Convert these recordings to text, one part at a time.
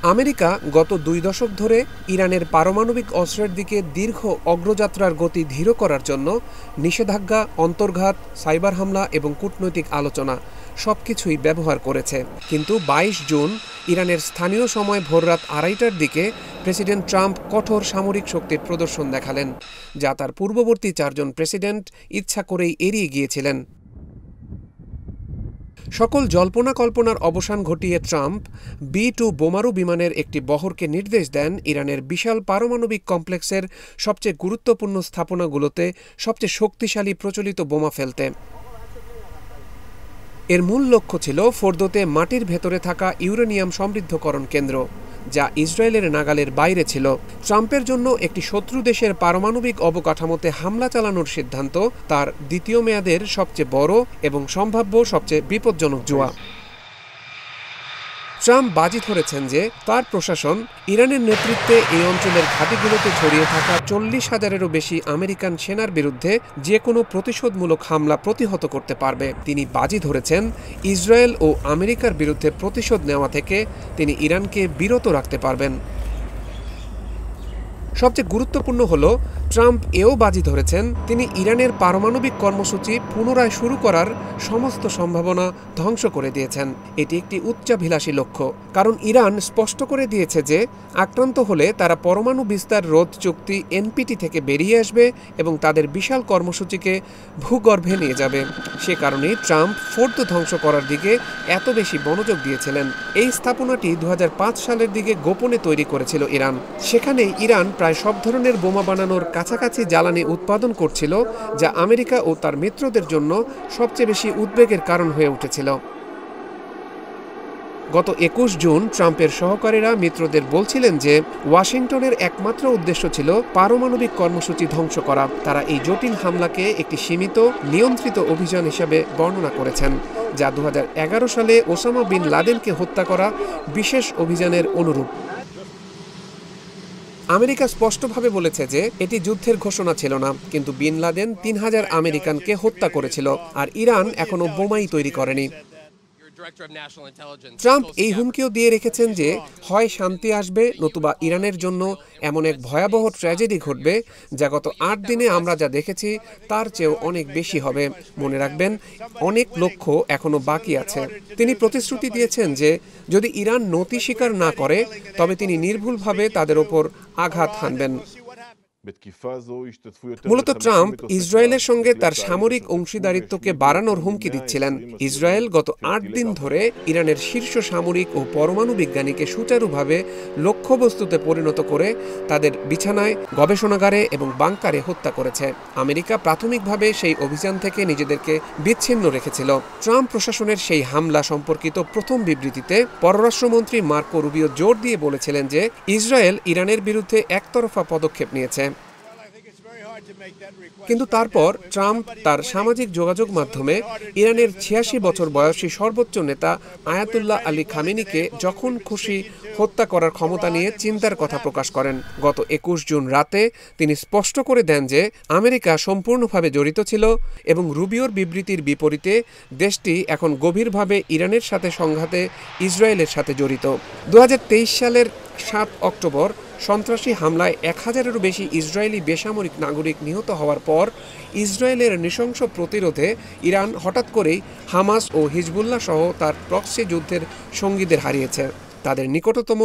America গত ২ দশক ধরে ইরানের পারমাণবিক অস্ত্রের দিকে দীর্ঘ অগ্রযাত্রার গতি ধীর করার জন্য নিষেধাজ্ঞা, অন্তর্ঘাত, সাইবার হামলা এবং কূটনৈতিক আলোচনা সবকিছুই ব্যবহার করেছে। কিন্তু ২২ জুন ইরানের স্থানীয় সময় ভোররাত ২:৩০টার দিকে প্রেসিডেন্ট ট্রাম্প কঠোর সামরিক শক্তির প্রদর্শন দেখালেন, যা তার পূর্ববর্তী ৪ জন প্রেসিডেন্ট ইচ্ছা করেই এড়িয়ে গিয়েছিলেন। সকল জল্পনা কল্পনার অবসান ঘটিয়ে ট্রাম্প B-2 বোমারু বিমানের একটি বহরকে নির্দেশ দেন ইরানের বিশাল পারমাণবিক কমপ্লেক্সের সবচেয়ে গুরুত্বপূর্ণ স্থাপনাগুলোতে সবচেয়ে শক্তিশালী প্রচলিত বোমা ফেলতে। এর মূল লক্ষ্য ছিল ফোর্দোতে মাটির ভেতরে থাকা ইউরেনিয়াম সমৃদ্ধকরণ কেন্দ্র, যা ইসরায়েলের নাগালের বাইরে ছিল। ট্রাম্পের জন্য একটি শত্রু দেশের পারমাণবিক অবকাঠামোতে হামলা চালানোর সিদ্ধান্ত তার দ্বিতীয় মেয়াদের সবচেয়ে বড় এবং সম্ভাব্য সবচেয়ে বিপজ্জনক জুয়া। ট্রাম্প বাজি ধরেছেন যে তার প্রশাসন ইরানের নেতৃত্বে এই অঞ্চলের ঘাঁটিগুলোতে ছড়িয়ে থাকা ৪০,০০০-এরও বেশি আমেরিকান সেনার বিরুদ্ধে যে কোনো প্রতিশোধমূলক হামলা প্রতিহত করতে পারবে। তিনি বাজি ধরেছেন ইসরায়েল ও আমেরিকার বিরুদ্ধে প্রতিশোধ নেওয়া থেকে তিনি ইরানকে বিরত রাখতে পারবেন। সবচেয়ে গুরুত্বপূর্ণ হল, ট্রাম্প এও বাজি ধরেছেন তিনি ইরানের পারমাণবিক কর্মসূচি পুনরায় শুরু করার সমস্ত সম্ভাবনা ধ্বংস করে দিয়েছেন। এটি একটি উচ্চাভিলাষী লক্ষ্য, কারণ ইরান স্পষ্ট করে দিয়েছে যে আক্রান্ত হলে তারা পরমাণু বিস্তার রোধ চুক্তি NPT থেকে বেরিয়ে আসবে এবং তাদের বিশাল কর্মসূচিকে ভূগর্ভে নিয়ে যাবে। সে কারণেই ট্রাম্প ফোর্দো ধ্বংস করার দিকে এত বেশি মনোযোগ দিয়েছিলেন। এই স্থাপনাটি ২০০৫ সালের দিকে গোপনে তৈরি করেছিল ইরান। সেখানে ইরান প্রায় সব ধরনের বোমা বানানোর কাছাকাছি জ্বালানি উৎপাদন করছিল, যা আমেরিকা ও তার মিত্রদের জন্য সবচেয়ে বেশি উদ্বেগের কারণ হয়ে উঠেছিল। গত ২১ জুন ট্রাম্পের সহকারীরা মিত্রদের বলছিলেন যে ওয়াশিংটনের একমাত্র উদ্দেশ্য ছিল পারমাণবিক কর্মসূচি ধ্বংস করা। তারা এই জটিল হামলাকে একটি সীমিত, নিয়ন্ত্রিত অভিযান হিসাবে বর্ণনা করেছেন, যা ২০১১ সালে ওসামা বিন লাদেনকে হত্যা করা বিশেষ অভিযানের অনুরূপ। আমেরিকা স্পষ্টভাবে বলেছে যে এটি যুদ্ধের ঘোষণা ছিল না, কিন্তু বিন লাদেন ৩,০০০ আমেরিকানকে হত্যা করেছিল, আর ইরান এখনও বোমাই তৈরি করেনি। ট্রাম্প এই হুমকিও দিয়ে রেখেছেন যে হয় শান্তি আসবে, নতুবা ইরানের জন্য এমন এক ভয়াবহ ট্র্যাজেডি ঘটবে যা গত ৮ দিনে আমরা যা দেখেছি তার চেয়েও অনেক বেশি হবে। মনে রাখবেন, অনেক লক্ষ্য এখনো বাকি আছে। তিনি প্রতিশ্রুতি দিয়েছেন যে যদি ইরান নতি স্বীকার না করে, তবে তিনি নির্ভুলভাবে তাদের ওপর আঘাত হানবেন। মূলত ট্রাম্প ইসরায়েলের সঙ্গে তার সামরিক অংশীদারিত্বকে বাড়ানোর হুমকি দিচ্ছিলেন। ইসরায়েল গত ৮ দিন ধরে ইরানের শীর্ষ সামরিক ও পরমাণু বিজ্ঞানীকে সুচারুভাবে লক্ষ্যবস্তুতে পরিণত করে তাদের বিছানায়, গবেষণাগারে এবং বাংকারে হত্যা করেছে। আমেরিকা প্রাথমিকভাবে সেই অভিযান থেকে নিজেদেরকে বিচ্ছিন্ন রেখেছিল। ট্রাম্প প্রশাসনের সেই হামলা সম্পর্কিত প্রথম বিবৃতিতে পররাষ্ট্রমন্ত্রী মার্কো রুবিও জোর দিয়ে বলেছিলেন যে ইসরায়েল ইরানের বিরুদ্ধে একতরফা পদক্ষেপ নিয়েছে। কিন্তু তারপর ট্রাম্প তার সামাজিক যোগাযোগ মাধ্যমে ইরানের ৮৬ বছর বয়সী সর্বোচ্চ নেতা আয়াতুল্লাহ আলী খামেনিকে যখন খুশি হত্যা করার ক্ষমতা নিয়ে চিন্তার কথা প্রকাশ করেন। গত ২১ জুন রাতে তিনি স্পষ্ট করে দেন যে আমেরিকা সম্পূর্ণভাবে জড়িত ছিল এবং রুবিওর বিবৃতির বিপরীতে দেশটি এখন গভীরভাবে ইরানের সাথে সংঘাতে ইসরায়েলের সাথে জড়িত। ২০২৩ সালের ৭ অক্টোবর সন্ত্রাসী হামলায় ১,০০০-এরও বেশি ইসরায়েলি বেসামরিক নাগরিক নিহত হওয়ার পর ইসরায়েলের নৃশংস প্রতিরোধে ইরান হঠাৎ করেই হামাস ও হিজবুল্লাহ সহ তার প্রক্সি যুদ্ধের সঙ্গীদের হারিয়েছে। তাদের নিকটতম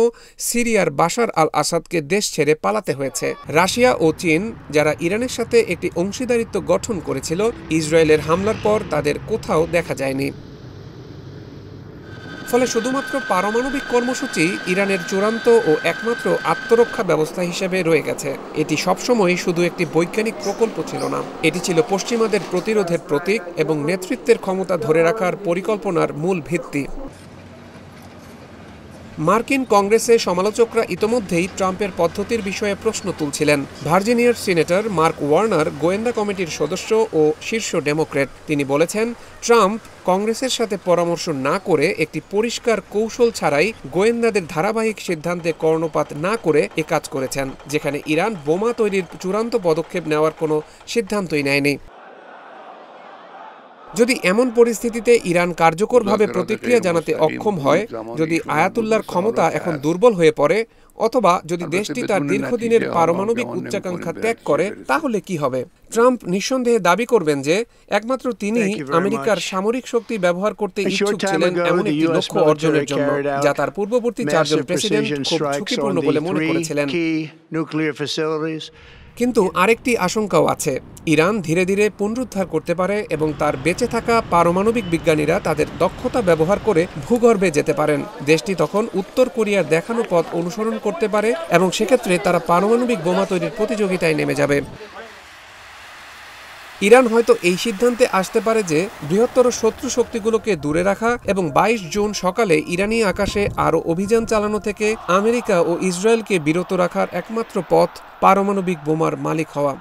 সিরিয়ার বাশার আল আসাদকে দেশ ছেড়ে পালাতে হয়েছে। রাশিয়া ও চীন, যারা ইরানের সাথে একটি অংশীদারিত্ব গঠন করেছিল, ইসরায়েলের হামলার পর তাদের কোথাও দেখা যায়নি। ফলে শুধুমাত্র পারমাণবিক কর্মসূচি ইরানের চূড়ান্ত ও একমাত্র আত্মরক্ষা ব্যবস্থা হিসেবে রয়ে গেছে। এটি সবসময় শুধু একটি বৈজ্ঞানিক প্রকল্প ছিল না, এটি ছিল পশ্চিমাদের প্রতিরোধের প্রতীক এবং নেতৃত্বের ক্ষমতা ধরে রাখার পরিকল্পনার মূল ভিত্তি। মার্কিন কংগ্রেসে সমালোচকরা ইতোমধ্যেই ট্রাম্পের পদ্ধতির বিষয়ে প্রশ্ন তুলছিলেন। ভার্জিনিয়ার সিনেটর মার্ক ওয়ার্নার গোয়েন্দা কমিটির সদস্য ও শীর্ষ ডেমোক্র্যাট। তিনি বলেছেন, ট্রাম্প কংগ্রেসের সাথে পরামর্শ না করে একটি পরিষ্কার কৌশল ছাড়াই গোয়েন্দাদের ধারাবাহিক সিদ্ধান্তে কর্ণপাত না করে এ কাজ করেছেন, যেখানে ইরান বোমা তৈরির চূড়ান্ত পদক্ষেপ নেওয়ার কোনো সিদ্ধান্তই নেয়নি। যদি এমন পরিস্থিতিতে ইরান কার্যকরভাবে প্রতিক্রিয়া জানাতে অক্ষম হয়, যদি আয়াতুল্লাহর ক্ষমতা এখন দুর্বল হয়ে পড়ে, অথবা যদি দেশটি তার দীর্ঘদিনের পারমাণবিক উচ্চাকাঙ্ক্ষা ত্যাগ করে, তাহলে কি হবে? ট্রাম্প নিঃসন্দেহে দাবি করবেন যে একমাত্র তিনিই আমেরিকার সামরিক শক্তি ব্যবহার করতে ইচ্ছুক ছিলেন এমন একটি লক্ষ্য অর্জনের জন্য, যা তার পূর্ববর্তী 4 জন প্রেসিডেন্ট খুব ঝুঁকিপূর্ণ বলে মনে করেছিলেন। কিন্তু আরেকটি আশঙ্কাও আছে। ইরান ধীরে ধীরে পুনরুদ্ধার করতে পারে এবং তার বেঁচে থাকা পারমাণবিক বিজ্ঞানীরা তাদের দক্ষতা ব্যবহার করে ভূগর্ভে যেতে পারেন। দেশটি তখন উত্তর কোরিয়ার দেখানো পথ অনুসরণ করতে পারে এবং সেক্ষেত্রে তারা পারমাণবিক বোমা তৈরির প্রতিযোগিতায় নেমে যাবে। ইরান হয়তো এই সিদ্ধান্তে আসতে পারে যে বৃহত্তর শত্রু শক্তিগুলোকে দূরে রাখা এবং 22 জুন সকালে ইরানি আকাশে আরও অভিযান চালানো থেকে আমেরিকা ও ইসরায়েলকে বিরত রাখার একমাত্র পথ পারমাণবিক বোমার মালিক হওয়া।